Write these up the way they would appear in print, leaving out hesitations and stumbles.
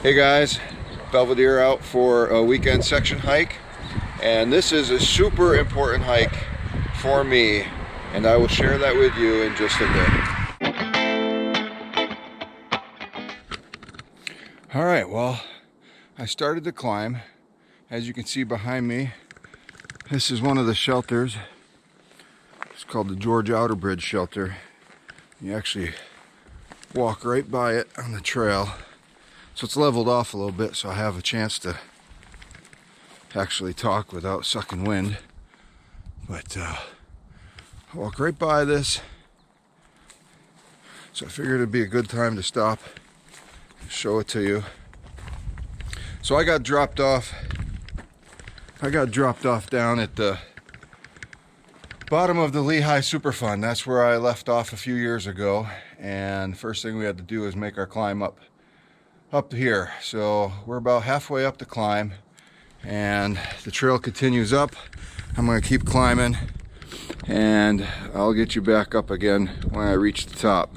Hey guys, Belvedere out for a weekend section hike, and this is a super important hike for me, and I will share that with you in just a bit. Alright, well, I started to climb. As you can see behind me, this is one of the shelters. It's called the Gorge Outerbridge shelter. You actually walk right by it on the trail. So it's leveled off a little bit, so I have a chance to actually talk without sucking wind. But I walk right by this, so I figured it'd be a good time to stop and show it to you. So I got dropped off down at the bottom of the Lehigh Superfund. That's where I left off a few years ago, and first thing we had to do is make our climb up here. So we're about halfway up the climb, and the trail continues up. I'm going to keep climbing, and I'll get you back up again when I reach the top.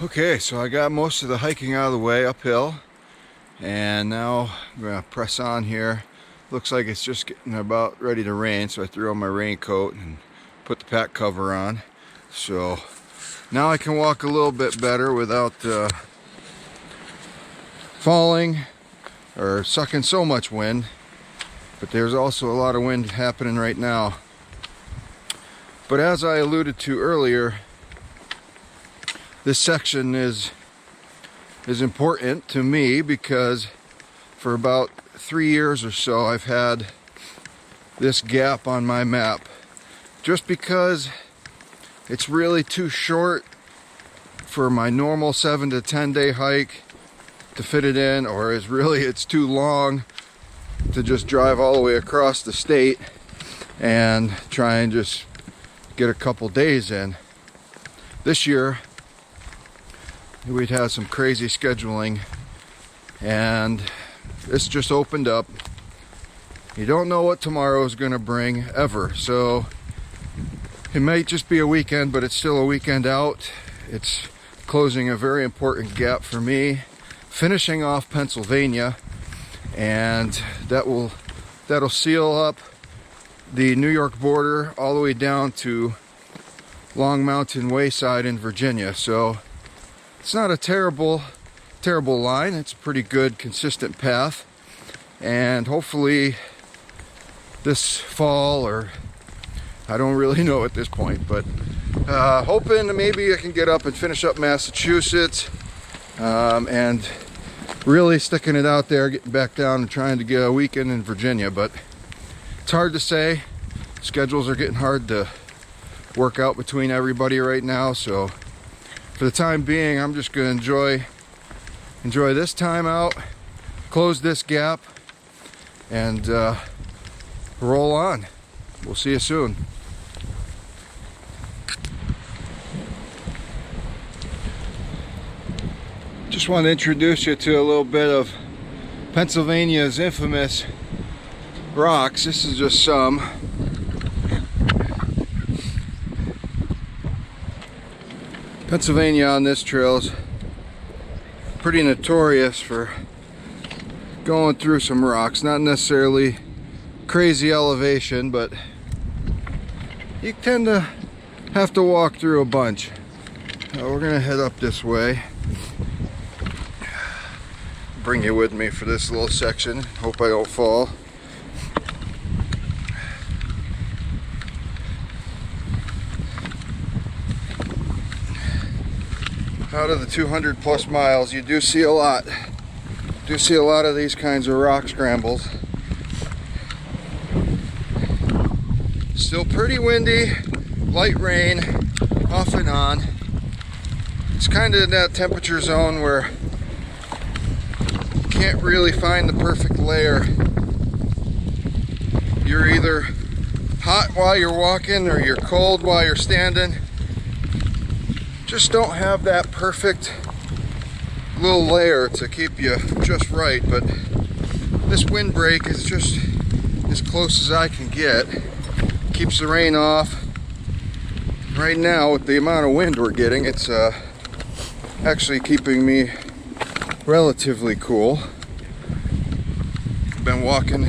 Okay, so I got most of the hiking out of the way uphill, and now I'm going to press on here. Looks like it's just getting about ready to rain, so I threw on my raincoat and put the pack cover on. So now I can walk a little bit better without falling or sucking so much wind, but there's also a lot of wind happening right now. But as I alluded to earlier, this section is important to me because for about 3 years or so I've had this gap on my map, just because it's really too short for my normal 7 to 10 day hike to fit it in, or it's too long to just drive all the way across the state and try and just get a couple days in. This year we'd had some crazy scheduling, and this just opened up. You don't know what tomorrow is going to bring ever, so it might just be a weekend, but it's still a weekend out. It's closing a very important gap for me, finishing off Pennsylvania, and that'll seal up the New York border all the way down to Mountain Wayside in Virginia. So it's not a terrible line. It's a pretty good, consistent path, and hopefully this fall, or I don't really know at this point, but hoping maybe I can get up and finish up Massachusetts, and really sticking it out there, getting back down and trying to get a weekend in Virginia. But it's hard to say. Schedules are getting hard to work out between everybody right now, so for the time being, I'm just going to enjoy this time out, close this gap, and roll on. We'll see you soon. Just want to introduce you to a little bit of Pennsylvania's infamous rocks. This is just some. Pennsylvania on this trail is pretty notorious for going through some rocks. Not necessarily crazy elevation, but you tend to have to walk through a bunch. We're gonna head up this way. Bring you with me for this little section. Hope I don't fall. Out of the 200 plus miles, you do see a lot. Of these kinds of rock scrambles. Still pretty windy, light rain, off and on. It's kind of in that temperature zone where you can't really find the perfect layer. You're either hot while you're walking or you're cold while you're standing. Just don't have that perfect little layer to keep you just right, but this windbreak is just as close as I can get. Keeps the rain off. Right now, with the amount of wind we're getting, it's actually keeping me relatively cool. I've been walking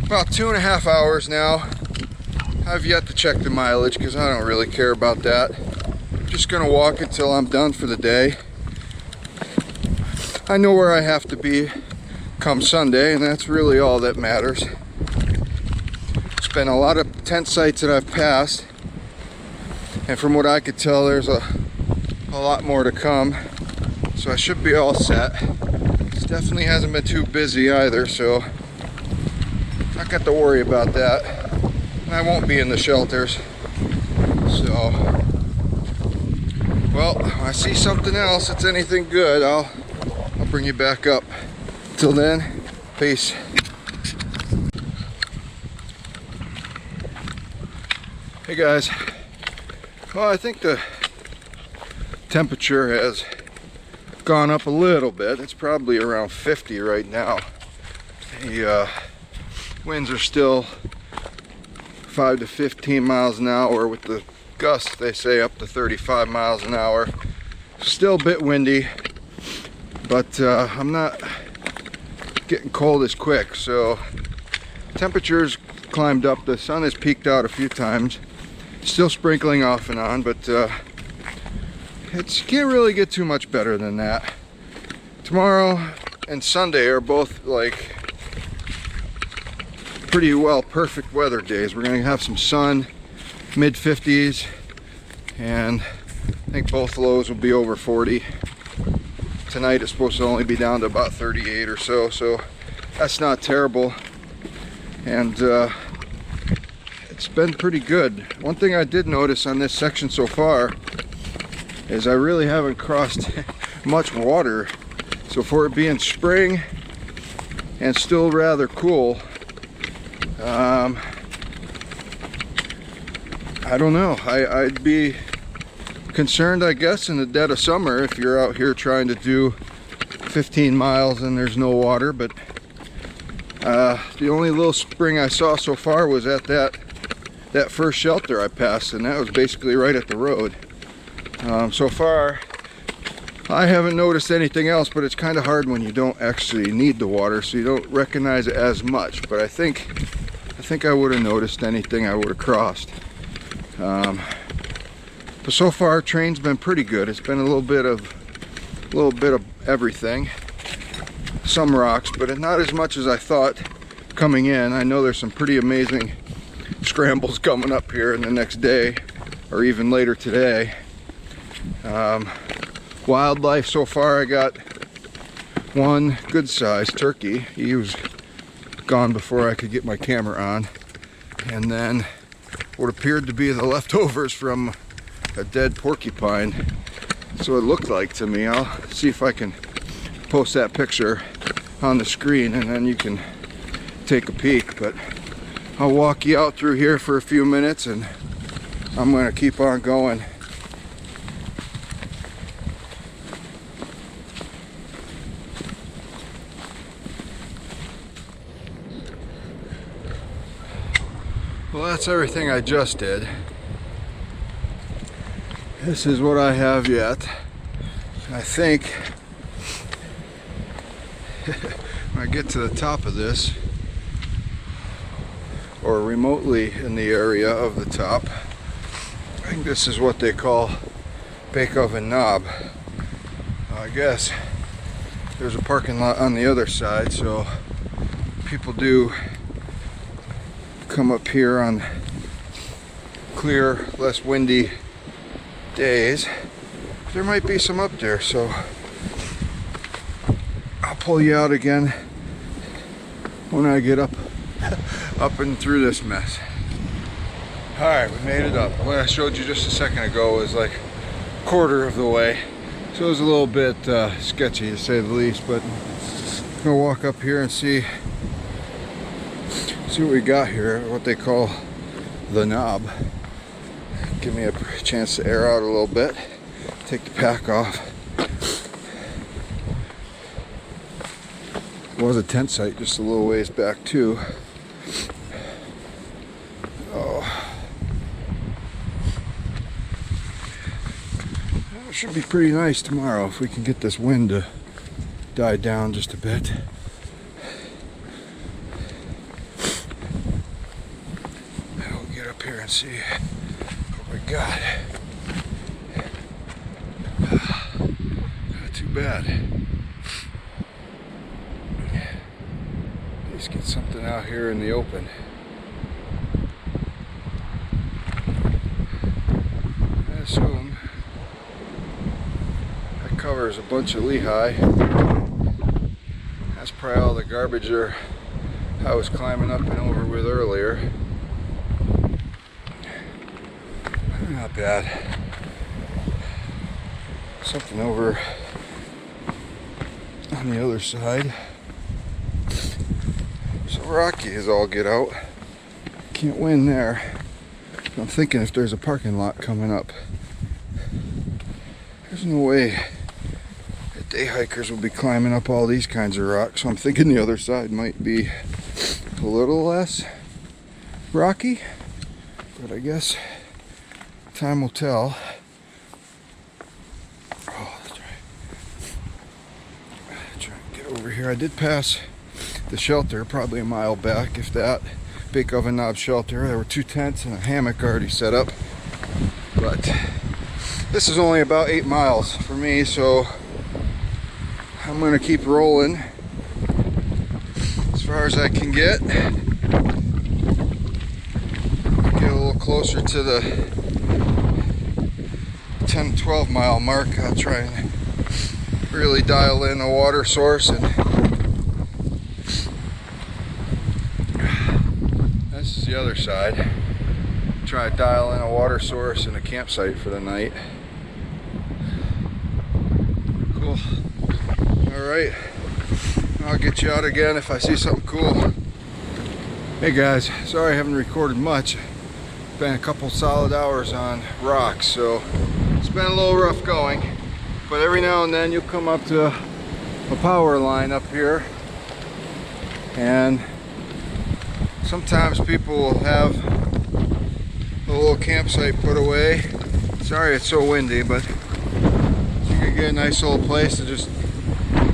about 2.5 hours now. I've yet to check the mileage because I don't really care about that. I'm just gonna walk until I'm done for the day. I know where I have to be come Sunday, and that's really all that matters. It's been a lot of tent sites that I've passed, and from what I could tell, there's a lot more to come, so I should be all set. It definitely hasn't been too busy either, so not got to worry about that. And I won't be in the shelters, so well, if I see something else that's anything good, I'll bring you back up. Till then, peace. Hey guys, well, I think the temperature has gone up a little bit. It's probably around 50 right now. The winds are still 5 to 15 miles an hour, with the gusts they say up to 35 miles an hour. Still a bit windy, but I'm not getting cold as quick, so temperatures climbed up. The sun has peaked out a few times, still sprinkling off and on, but you can't really get too much better than that. Tomorrow and Sunday are both like pretty well perfect weather days. We're gonna have some sun, mid 50s, and I think both lows will be over 40. Tonight it's supposed to only be down to about 38 or so, so that's not terrible. And it's been pretty good. One thing I did notice on this section so far is I really haven't crossed much water. So for it being spring and still rather cool, I don't know. I'd be concerned, I guess, in the dead of summer if you're out here trying to do 15 miles and there's no water, but the only little spring I saw so far was at that first shelter I passed, and that was basically right at the road. So far I haven't noticed anything else, but it's kind of hard when you don't actually need the water, so you don't recognize it as much. But I think I would have noticed anything I would have crossed. But so far, train's been pretty good. It's been a little bit of everything. Some rocks, but not as much as I thought coming in. I know there's some pretty amazing scrambles coming up here in the next day, or even later today. Wildlife so far, I got one good-sized turkey. He was gone before I could get my camera on, and then what appeared to be the leftovers from a dead porcupine. So it looked like to me. I'll see if I can post that picture on the screen and then you can take a peek. But I'll walk you out through here for a few minutes and I'm going to keep on going. Well, that's everything I just did. This is what I have yet. I think when I get to the top of this, or remotely in the area of the top, I think this is what they call Bake Oven Knob. I guess there's a parking lot on the other side, so people do come up here on clear, less windy days. There might be some up there, so I'll pull you out again when I get up and through this mess. Alright, we made it up. What I showed you just a second ago was like a quarter of the way, so it was a little bit sketchy to say the least, but I'm gonna walk up here and see what we got here, what they call the knob. Give me a chance to air out a little bit. Take the pack off. There was a tent site just a little ways back too. Oh. It should be pretty nice tomorrow if we can get this wind to die down just a bit. We'll get up here and see what we got. Not too bad. At least get something out here in the open. I assume that covers a bunch of Lehigh. That's probably all the garbage there I was climbing up and over with earlier. Not bad. Something over on the other side. So rocky as all get out. Can't win there. I'm thinking if there's a parking lot coming up. There's no way that day hikers will be climbing up all these kinds of rocks. So I'm thinking the other side might be a little less rocky. But I guess time will tell. Oh, let's try and get over here. I did pass the shelter probably a mile back, if that. Big oven knob shelter. There were 2 tents and a hammock already set up. But this is only about 8 miles for me, so I'm gonna keep rolling as far as I can get. Get a little closer to the 10-12 mile mark. I'll try and really dial in a water source, and this is the other side. Try to dial in a water source and a campsite for the night. Cool. Alright, I'll get you out again if I see something cool. Hey guys, sorry I haven't recorded much. Been a couple solid hours on rocks, so it's been a little rough going. But every now and then you'll come up to a power line up here, and sometimes people will have a little campsite put away. Sorry it's so windy, but you can get a nice little place to just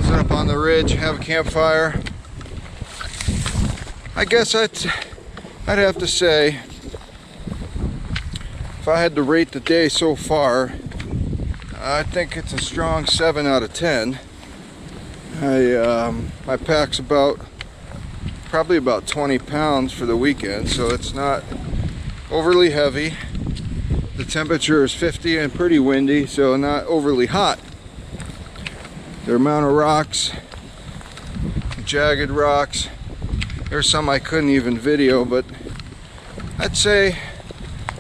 sit up on the ridge, have a campfire. I guess I'd have to say, if I had to rate the day so far, I think it's a strong 7 out of 10. My pack's probably about 20 pounds for the weekend, so it's not overly heavy. The temperature is 50 and pretty windy, so not overly hot. The amount of rocks, jagged rocks, there's some I couldn't even video, but I'd say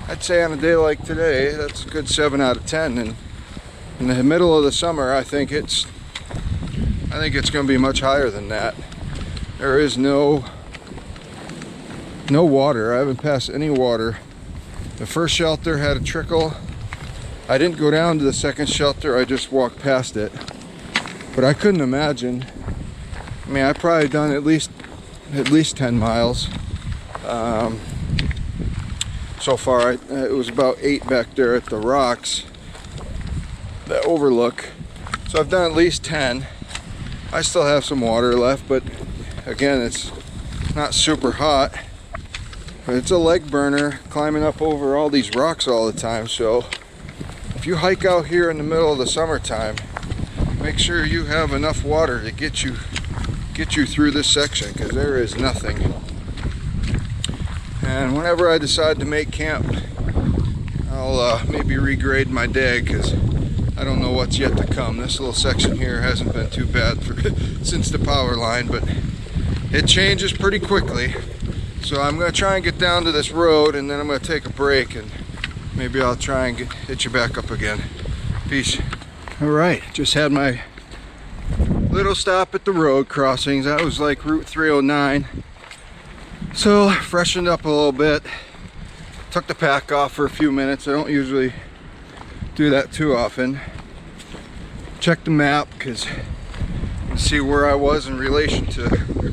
on a day like today, that's a good 7 out of 10. And in the middle of the summer, I think it's going to be much higher than that. There is no water. I haven't passed any water. The first shelter had a trickle. I didn't go down to the second shelter, I just walked past it. But I couldn't imagine. I mean, I've probably done at least 10 miles. So far, it was about 8 back there at the rocks that overlook. So I've done at least 10. I still have some water left, but again, it's not super hot. But it's a leg burner climbing up over all these rocks all the time. So if you hike out here in the middle of the summertime, make sure you have enough water to get you through this section, because there is nothing. And whenever I decide to make camp, I'll maybe regrade my day, because I don't know what's yet to come. This little section here hasn't been too bad since the power line, but it changes pretty quickly. So I'm going to try and get down to this road, and then I'm going to take a break, and maybe I'll try and hit you back up again. Peace. Alright, just had my little stop at the road crossings. That was like Route 309. So freshened up a little bit. Took the pack off for a few minutes. I don't usually do that too often. Check the map because see where I was in relation to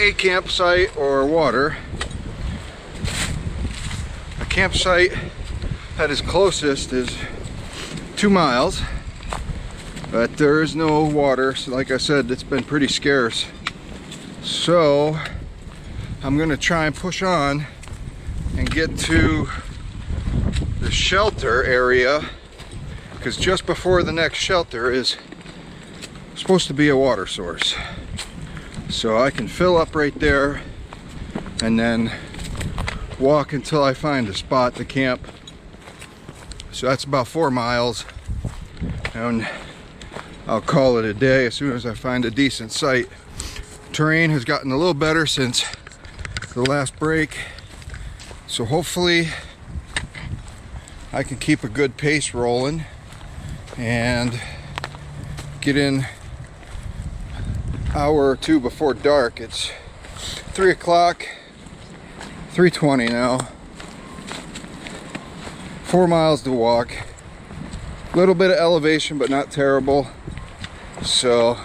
a campsite or water. A campsite that is closest is 2 miles, but there is no water, so like I said, it's been pretty scarce. So I'm gonna try and push on and get to the shelter area, because just before the next shelter is supposed to be a water source. So I can fill up right there and then walk until I find a spot to camp. So that's about 4 miles, and I'll call it a day as soon as I find a decent site. Terrain has gotten a little better since the last break, so hopefully I can keep a good pace rolling and get in hour or two before dark. It's 3 o'clock, 3:20 now. 4 miles to walk. A little bit of elevation, but not terrible. So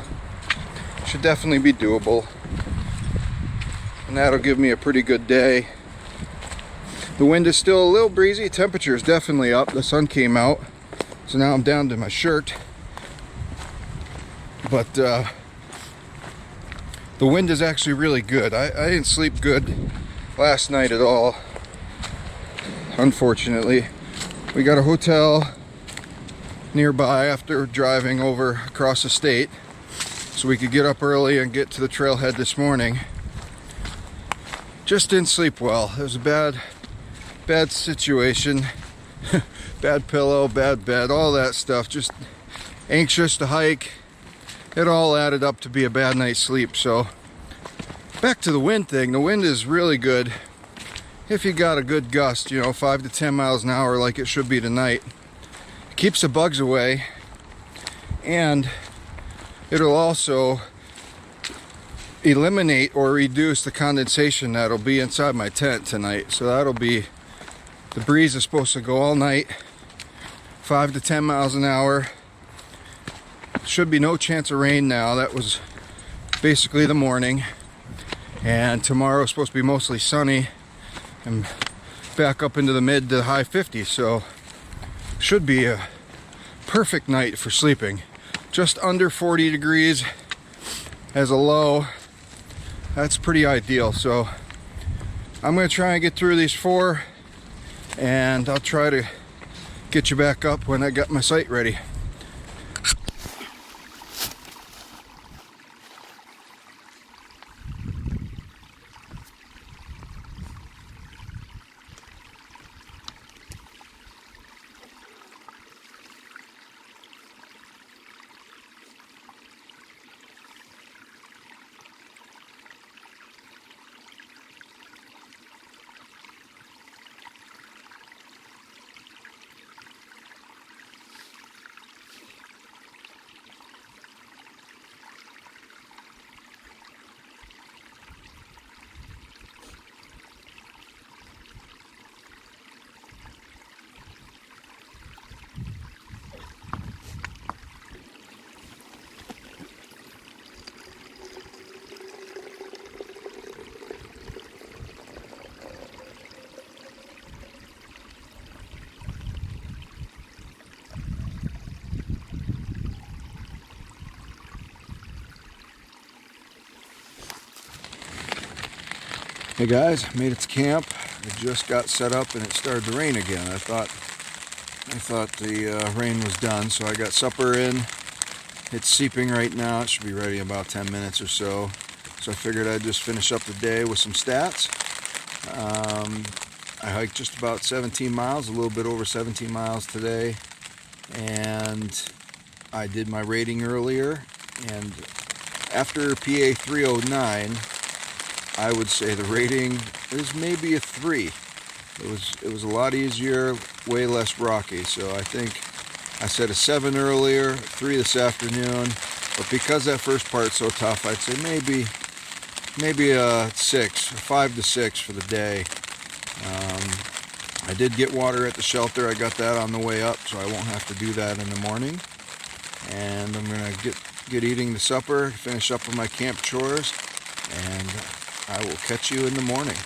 should definitely be doable. And that'll give me a pretty good day. The wind is still a little breezy. Temperature is definitely up. The sun came out. So now I'm down to my shirt. But the wind is actually really good. I didn't sleep good last night at all, unfortunately. We got a hotel nearby after driving over across the state, so we could get up early and get to the trailhead this morning. Just didn't sleep well. It was a bad situation. Bad pillow, bad bed, all that stuff. Just anxious to hike. It all added up to be a bad night's sleep. So back to the wind thing. The wind is really good if you got a good gust, 5 to 10 miles an hour like it should be tonight. It keeps the bugs away, and it'll also eliminate or reduce the condensation that'll be inside my tent tonight. So that'll be, the breeze is supposed to go all night, 5 to 10 miles an hour. Should be no chance of rain now. That was basically the morning. And tomorrow is supposed to be mostly sunny and back up into the mid to high 50s. So should be a perfect night for sleeping. Just under 40 degrees as a low. That's pretty ideal. So I'm going to try and get through these 4, and I'll try to get you back up when I got my site ready. Hey guys, made it to camp. I just got set up and it started to rain again. I thought the rain was done, so I got supper in. It's seeping right now. It should be ready in about 10 minutes or so. So I figured I'd just finish up the day with some stats. I hiked just about 17 miles, a little bit over 17 miles today. And I did my rating earlier. And after PA 309, I would say the rating is maybe a 3. It was a lot easier, way less rocky. So I think I said a 7 earlier, 3 this afternoon. But because that first part's so tough, I'd say maybe a 6, 5 to 6 for the day. I did get water at the shelter. I got that on the way up, so I won't have to do that in the morning. And I'm gonna get eating the supper, finish up with my camp chores, and I will catch you in the morning.